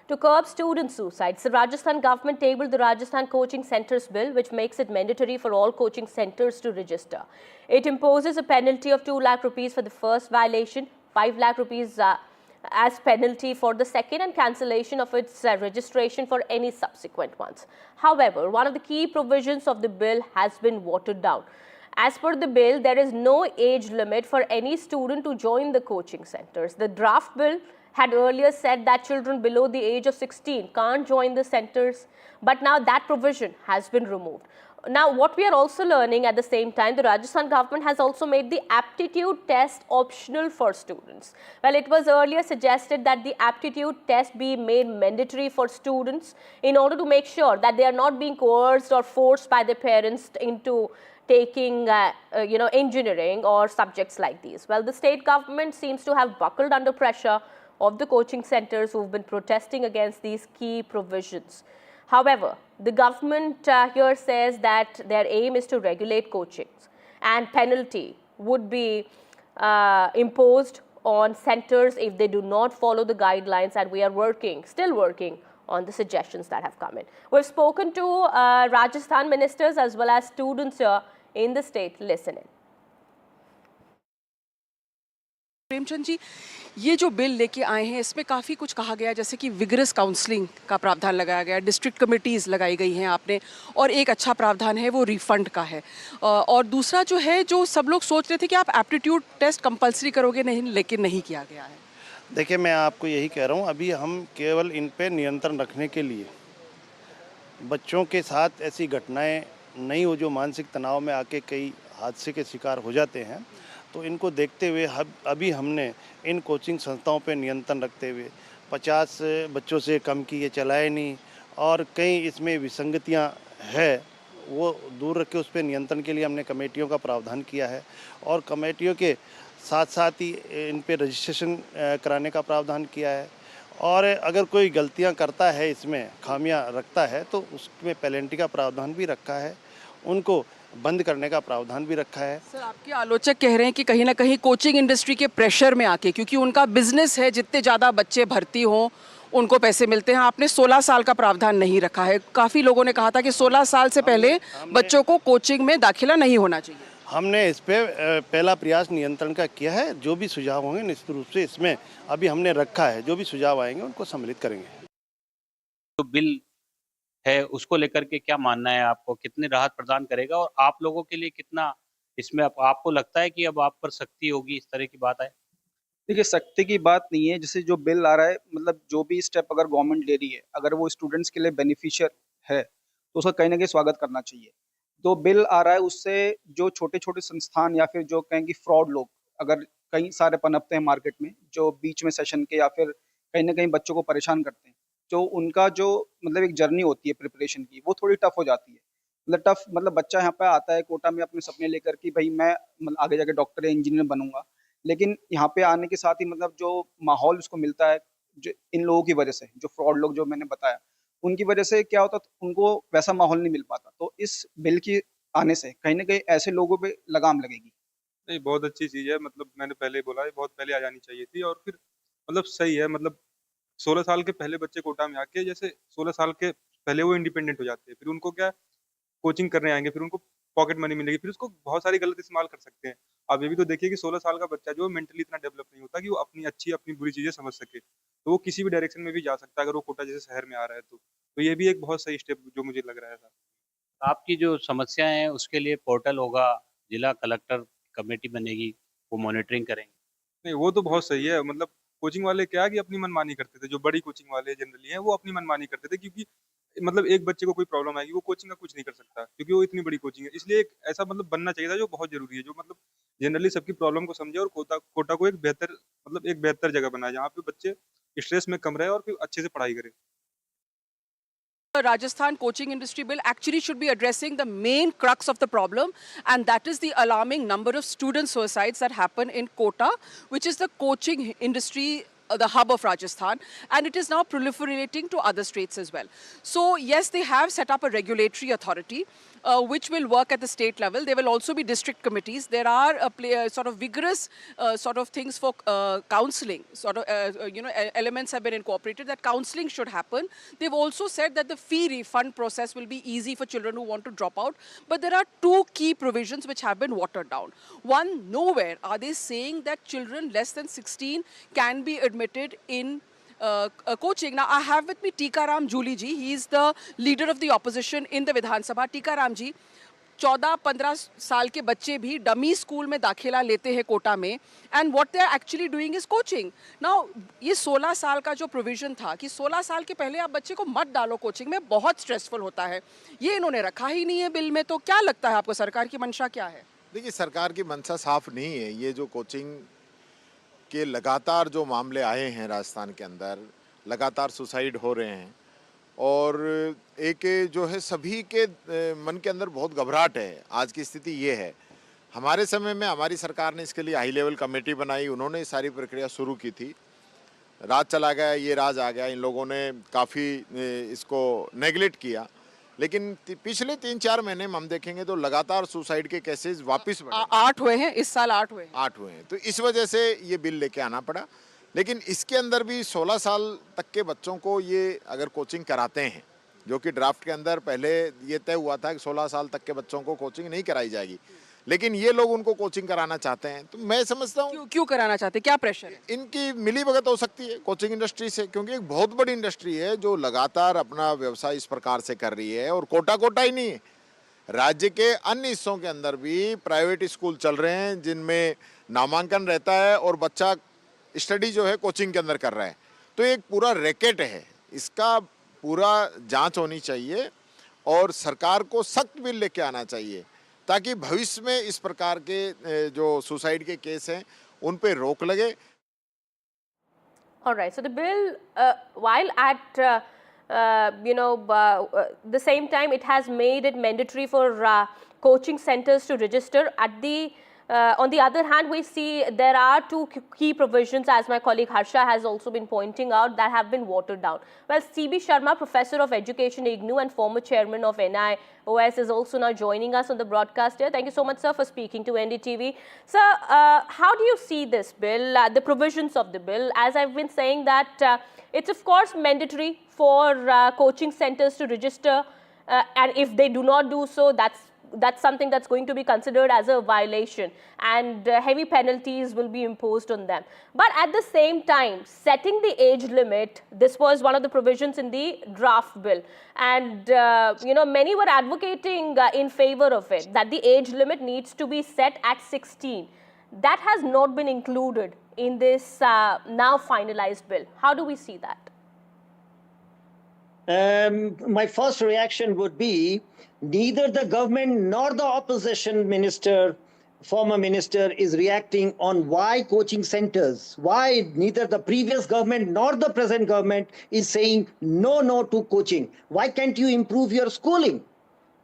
To curb student suicides, the Rajasthan government tabled the Rajasthan Coaching Centres Bill, which makes it mandatory for all coaching centres to register. It imposes a penalty of 2 lakh rupees for the first violation, 5 lakh rupees as penalty for the second, and cancellation of its registration for any subsequent ones. However, one of the key provisions of the bill has been watered down. As per the bill, there is no age limit for any student to join the coaching centres. The draft bill had earlier said that children below the age of 16 can't join the centres, but now that provision has been removed. Now, what we are also learning at the same time, the Rajasthan government has also made the aptitude test optional for students. Well, it was earlier suggested that the aptitude test be made mandatory for students in order to make sure that they are not being coerced or forced by their parents into taking engineering or subjects like these. Well, the state government seems to have buckled under pressure of the coaching centres who've been protesting against these key provisions. However, the government here says that their aim is to regulate coachings, and penalty would be imposed on centres if they do not follow the guidelines, and we are still working on the suggestions that have come in. We've spoken to Rajasthan ministers as well as students here in the state. Listen in. Premchand ji, ये जो bill लेके आए हैं इसमें काफ़ी कुछ कहा गया, जैसे कि विगरस काउंसलिंग का प्रावधान लगाया गया, डिस्ट्रिक्ट कमेटीज़ लगाई गई हैं आपने, और एक अच्छा प्रावधान है वो रिफंड का है। और दूसरा जो है, जो सब लोग सोच रहे थे कि आप एप्टीट्यूड टेस्ट कंपलसरी करोगे, नहीं, लेकिन नहीं किया गया है। देखिए, मैं आपको यही कह रहा हूँ, अभी हम केवल इन पे नियंत्रण रखने के लिए, बच्चों के साथ ऐसी घटनाएँ नहीं हो जो मानसिक तनाव में आके कई हादसे के शिकार हो जाते हैं, तो इनको देखते हुए अभी हमने इन कोचिंग संस्थाओं पर नियंत्रण रखते हुए 50 बच्चों से कम की ये चलाए नहीं, और कई इसमें विसंगतियां है वो दूर रख के उस पर नियंत्रण के लिए हमने कमेटियों का प्रावधान किया है, और कमेटियों के साथ साथ ही इन पे रजिस्ट्रेशन कराने का प्रावधान किया है। और अगर कोई गलतियां करता है, इसमें खामियां रखता है, तो उसमें पेनल्टी का प्रावधान भी रखा है, उनको बंद करने का प्रावधान भी रखा है। सर, आपके आलोचक कह रहे हैं कि कहीं ना कहीं कोचिंग इंडस्ट्री के प्रेशर में आके, क्योंकि उनका बिजनेस है, जितने ज़्यादा बच्चे भर्ती हों उनको पैसे मिलते हैं, आपने 16 साल का प्रावधान नहीं रखा है। काफ़ी लोगों ने कहा था कि 16 साल से पहले बच्चों को कोचिंग में दाखिला नहीं होना चाहिए। हमने इस पे पहला प्रयास नियंत्रण का किया है। जो भी सुझाव होंगे निश्चित रूप से इसमें अभी हमने रखा है, जो भी सुझाव आएंगे उनको सम्मिलित करेंगे। तो बिल है उसको लेकर के क्या मानना है आपको, कितनी राहत प्रदान करेगा, और आप लोगों के लिए कितना इसमें आपको लगता है कि अब आप पर सख्ती होगी, इस तरह की बात है? देखिए, सख्ती की बात नहीं है। जैसे जो बिल आ रहा है, मतलब जो भी स्टेप अगर गवर्नमेंट ले रही है, अगर वो स्टूडेंट्स के लिए बेनिफिशियल है तो उसका कहीं ना कहीं स्वागत करना चाहिए। तो बिल आ रहा है, उससे जो छोटे छोटे संस्थान या फिर जो कहेंगे फ्रॉड लोग, अगर कई सारे पनपते हैं मार्केट में, जो बीच में सेशन के या फिर कहीं ना कहीं बच्चों को परेशान करते हैं, जो उनका जो मतलब एक जर्नी होती है प्रिपरेशन की, वो थोड़ी टफ हो जाती है। मतलब टफ मतलब बच्चा यहाँ पे आता है कोटा में अपने सपने लेकर कि भाई मैं मतलब आगे जाके डॉक्टर या इंजीनियर बनूंगा, लेकिन यहाँ पे आने के साथ ही मतलब जो माहौल उसको मिलता है, जो इन लोगों की वजह से, जो फ्रॉड लोग जो मैंने बताया, उनकी वजह से क्या होता, उनको वैसा माहौल नहीं मिल पाता। तो इस बिल की आने से कहीं ना कहीं ऐसे लोगों पे लगाम लगेगी। नहीं, बहुत अच्छी चीज़ है। मतलब मैंने पहले ही बोला है, बहुत पहले आ जानी चाहिए थी, और फिर मतलब सही है। मतलब 16 साल के पहले बच्चे कोटा में आके, जैसे 16 साल के पहले वो इंडिपेंडेंट हो जाते हैं, फिर उनको क्या कोचिंग करने आएंगे, फिर उनको पॉकेट मनी मिलेगी, फिर उसको बहुत सारी गलत इस्तेमाल कर सकते हैं। आप ये भी तो देखिए कि 16 साल का बच्चा जो मेंटली इतना डेवलप नहीं होता कि वो अपनी अच्छी अपनी बुरी चीज़ें समझ सके, तो वो किसी भी डायरेक्शन में भी जा सकता है अगर वो कोटा जैसे शहर में आ रहा है तो ये भी एक बहुत सही स्टेप जो मुझे लग रहा है था। आपकी जो समस्याएं हैं उसके लिए पोर्टल होगा, जिला कलेक्टर कमेटी बनेगी, वो मॉनिटरिंग करेंगे। नहीं, वो तो बहुत सही है। मतलब कोचिंग वाले क्या है कि अपनी मनमानी करते थे, जो बड़ी कोचिंग वाले जनरली हैं वो अपनी मनमानी करते थे, क्योंकि मतलब एक बच्चे को कोई प्रॉब्लम आएगी, वो कोचिंग का कुछ नहीं कर सकता क्योंकि वो इतनी बड़ी कोचिंग है। इसलिए एक ऐसा मतलब बनना चाहिए था जो बहुत जरूरी है, जो मतलब जनरली सबकी प्रॉब्लम को समझे और कोटा को एक बेहतर जगह बनाए, जहाँ पे बच्चे स्ट्रेस में कम रहे और फिर अच्छे से पढ़ाई करें। The Rajasthan Coaching Industry Bill actually should be addressing the main crux of the problem, and that is the alarming number of student suicides that happen in Kota, which is the coaching industry, the hub of Rajasthan, and it is now proliferating to other states as well. So yes, they have set up a regulatory authority, which will work at the state level. There will also be district committees. There are sort of vigorous sort of things for counseling. Elements have been incorporated that counseling should happen. They've also said that the fee refund process will be easy for children who want to drop out. But there are two key provisions which have been watered down. One, nowhere are they saying that children less than 16 can be admitted in coaching. Now, I have with me Tikaram Juli ji. He is the leader of the opposition in the Vidhan Sabha. Tikaram ji, 14-15 साल के बच्चे भी dummy school में दाखिला लेते हैं कोटा में, and what they are actually doing is coaching. Now ये 16 साल का जो प्रोविजन था कि 16 साल के पहले आप बच्चे को मत डालो कोचिंग में, बहुत स्ट्रेसफुल होता है, ये इन्होंने रखा ही नहीं है बिल में. तो क्या लगता है आपको, सरकार की मंशा क्या है? देखिए, सरकार की मंशा साफ नहीं है. ये जो कोचिंग के लगातार जो मामले आए हैं राजस्थान के अंदर, लगातार सुसाइड हो रहे हैं, और एक जो है सभी के मन के अंदर बहुत घबराहट है. आज की स्थिति ये है. हमारे समय में हमारी सरकार ने इसके लिए हाई लेवल कमेटी बनाई, उन्होंने सारी प्रक्रिया शुरू की थी. राज चला गया, ये राज आ गया, इन लोगों ने काफ़ी इसको नेगलेक्ट किया. लेकिन पिछले 3-4 महीने में हम देखेंगे तो लगातार सुसाइड के केसेस वापस बढ़े. 8 हुए हैं इस साल, 8 हुए हैं. तो इस वजह से ये बिल लेके आना पड़ा. लेकिन इसके अंदर भी 16 साल तक के बच्चों को ये अगर कोचिंग कराते हैं, जो कि ड्राफ्ट के अंदर पहले ये तय हुआ था कि 16 साल तक के बच्चों को कोचिंग नहीं कराई जाएगी, लेकिन ये लोग उनको कोचिंग कराना चाहते हैं. तो मैं समझता हूँ क्यों कराना चाहते हैं, क्या प्रेशर है? इनकी मिली भगत हो सकती है कोचिंग इंडस्ट्री से, क्योंकि एक बहुत बड़ी इंडस्ट्री है जो लगातार अपना व्यवसाय इस प्रकार से कर रही है. और कोटा ही नहीं है, राज्य के अन्य हिस्सों के अंदर भी प्राइवेट स्कूल चल रहे हैं जिनमें नामांकन रहता है और बच्चा स्टडी जो है कोचिंग के अंदर कर रहा है. तो एक पूरा रैकेट है, इसका पूरा जांच होनी चाहिए और सरकार को सख्त बिल लेके आना चाहिए ताकि भविष्य में इस प्रकार के जो सुसाइड के केस हैं उन पे रोक लगे. All right. So the bill, while at the same time, it has made it mandatory for coaching centers to register. On the other hand, we see there are two key provisions, as my colleague Harsha has also been pointing out, that have been watered down. Well, C.B. Sharma, Professor of Education, IGNOU, and former Chairman of NIOS, is also now joining us on the broadcast here. Thank you so much, sir, for speaking to NDTV. Sir, how do you see this bill, the provisions of the bill? As I've been saying that it's of course mandatory for coaching centers to register, and if they do not do so, that's something that's going to be considered as a violation, and heavy penalties will be imposed on them. But at the same time, setting the age limit, this was one of the provisions in the draft bill, and many were advocating in favor of it, that the age limit needs to be set at 16. That has not been included in this now finalized bill. How do we see that? My first reaction would be neither the government nor the opposition minister, former minister, is reacting on why coaching centers, why neither the previous government nor the present government is saying no to coaching. Why can't you improve your schooling?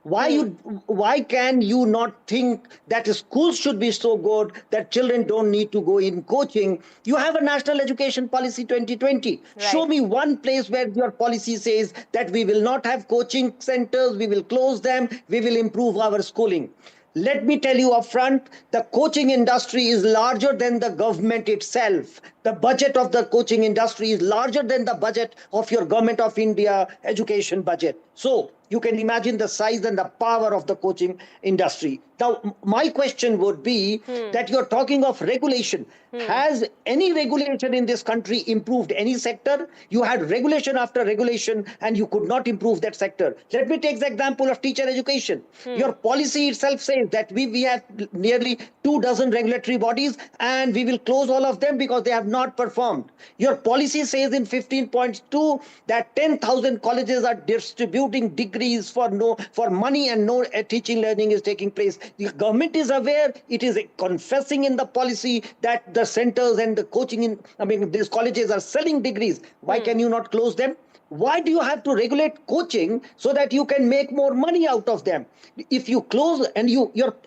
Why can you not think that schools should be so good that children don't need to go in coaching? You have a National Education Policy 2020. Right. Show me one place where your policy says that we will not have coaching centers, we will close them, we will improve our schooling. Let me tell you upfront, the coaching industry is larger than the government itself. The budget of the coaching industry is larger than the budget of your Government of India education budget. So you can imagine the size and the power of the coaching industry. Now, my question would be that you're talking of regulation. Has any regulation in this country improved any sector? You had regulation after regulation and you could not improve that sector. Let me take the example of teacher education. Your policy itself says that we have nearly 24 regulatory bodies and we will close all of them because they have not performed. Your policy says in 15.2 that 10,000 colleges are distributing degrees for money and no teaching learning is taking place. The government is aware, it is confessing in the policy that the centers and the coaching, these colleges are selling degrees. Why can you not close them? Why do you have to regulate coaching so that you can make more money out of them? If you close and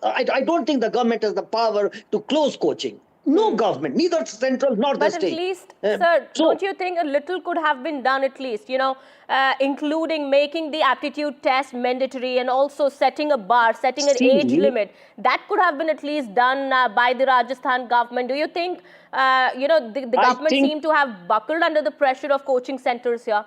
I don't think the government has the power to close coaching. No government, neither central nor the But at state. least, Uh, sir, so- don't you think a little could have been done at least, including making the aptitude test mandatory and also setting a bar, setting an age See, limit? That could have been at least done by the Rajasthan government. Do you think, the I government think seemed to have buckled under the pressure of coaching centers here?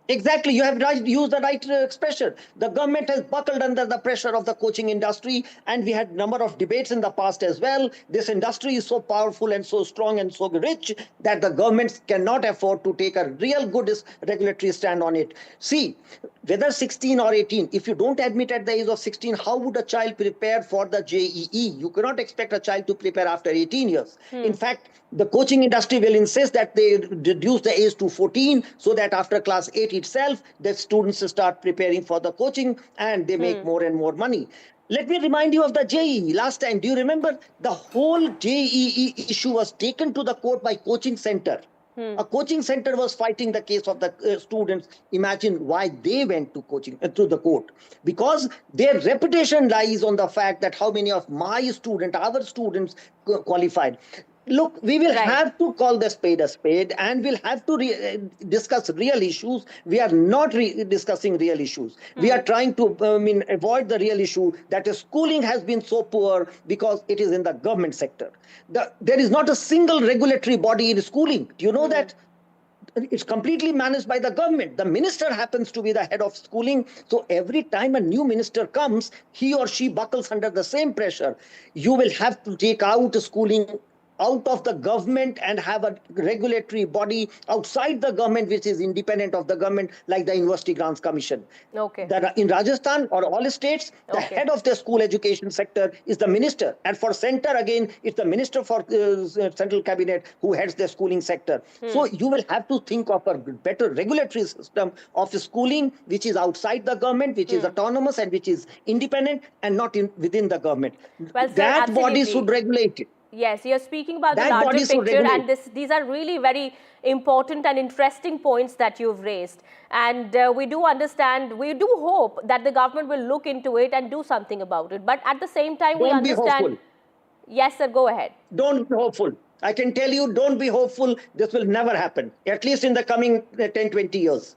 exactly, you have used the right expression. The government has buckled under the pressure of the coaching industry, and we had number of debates in the past as well. This industry is so powerful and so strong and so rich that the governments cannot afford to take a real good regulatory stand on it. See, whether 16 or 18, if you don't admit at the age of 16, how would a child prepare for the JEE? You cannot expect a child to prepare after 18 years. In fact, the coaching industry will insist that they reduce the age to 14 so that after class 8 itself, the students start preparing for the coaching and they make more and more money. Let me remind you of the JEE. Last time, do you remember the whole JEE issue was taken to the court by coaching center? A coaching center was fighting the case of the students. Imagine why they went to to the court. Because their reputation lies on the fact that how many of our students qualified. Look, we will Right. have to call the spade, and we'll have to discuss real issues. We are not discussing real issues. We are trying to avoid the real issue that schooling has been so poor because it is in the government sector. There is not a single regulatory body in schooling. Do you know that? It's completely managed by the government. The minister happens to be the head of schooling. So every time a new minister comes, he or she buckles under the same pressure. You will have to take out schooling out of the government and have a regulatory body outside the government which is independent of the government, like the University Grants Commission. Okay. That in Rajasthan or all states, the Okay. head of the school education sector is the minister, and for center again, it's the minister for central cabinet who heads the schooling sector. So you will have to think of a better regulatory system of schooling which is outside the government, which is autonomous and which is independent and not within the government. Well, sir, That body absolutely. should regulate it. Yes, you're speaking about the That larger body should picture, and regulate. these are really very important and interesting points that you've raised. And we do understand, we do hope that the government will look into it and do something about it. But at the same time, we Don't be understand. hopeful. Yes, sir, go ahead. Don't be hopeful. I can tell you, don't be hopeful. This will never happen, at least in the coming 10, 20 years.